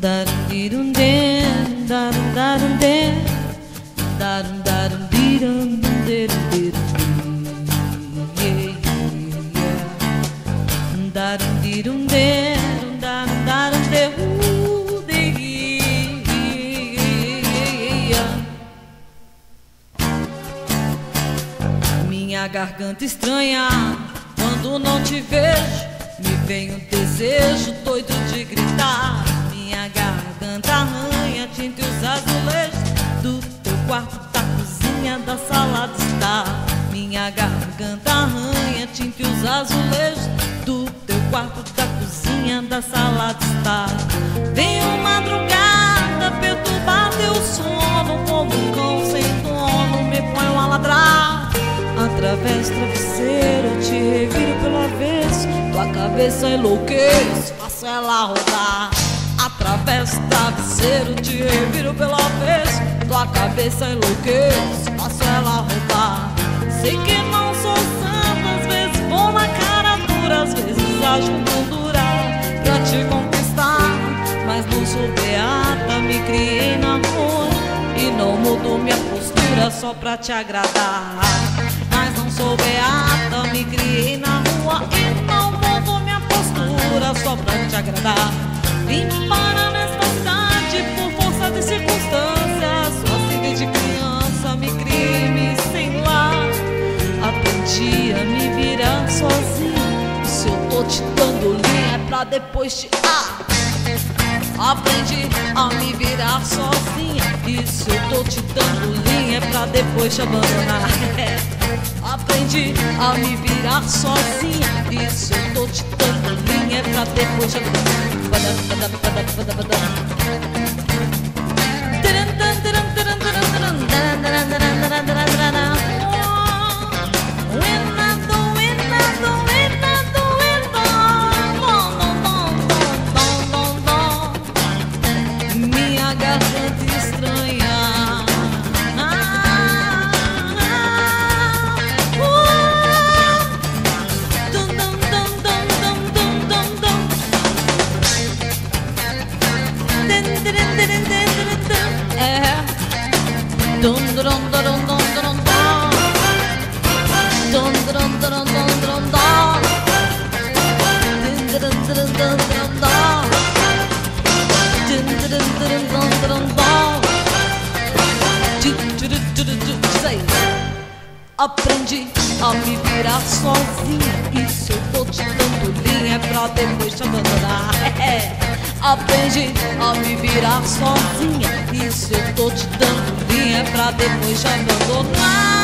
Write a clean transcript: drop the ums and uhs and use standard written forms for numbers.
darum dirum dem, darum darum dem, darum darum dirum dirum dirum, darum dirum dem, darum darum dem. Minha garganta estranha, quando não te vejo, me vem um desejo doido de gritar. Minha garganta arranha, tinta e os azulejos do teu quarto, da cozinha, da sala de estar. Minha garganta arranha, tinta e os azulejos do teu quarto, da cozinha, da sala de estar. Venho madrugada perturbar teu sono, como um cão sem dono, me ponho a ladrar. Através do travesseiro eu te reviro pelo avesso, tua cabeça enlouqueço, faço ela rodar. Através do travesseiro eu te reviro pelo avesso, tua cabeça enlouqueço, faço ela rodar. Sei que não sou santo, às vezes vou na cara dura, às vezes ajo com durar pra te conquistar. Mas não sou beata, me criei na rua e não mudo minha postura só pra te agradar. Mas não sou beata, me criei na rua e não mudo minha postura só pra te agradar. Vim parar nesta cidade por força de circunstâncias, só assim desde criança me criei, me sem lar. Aprendi a me virar sozinha, e se eu tô te dando linha é pra depois te Aprendi a me virar sozinha, e se eu tô te dando linha é pra depois te abandonar. Aprendi a me virar sozinha, e se eu tô te dando linha é pra depois te abandonar. Minha garganta estranha, aprendi a me virar sozinha, e se eu tô te dando linha é pra depois te abandonar. Aprendi a me virar sozinha, e se eu tô te dando linha é pra depois te abandonar.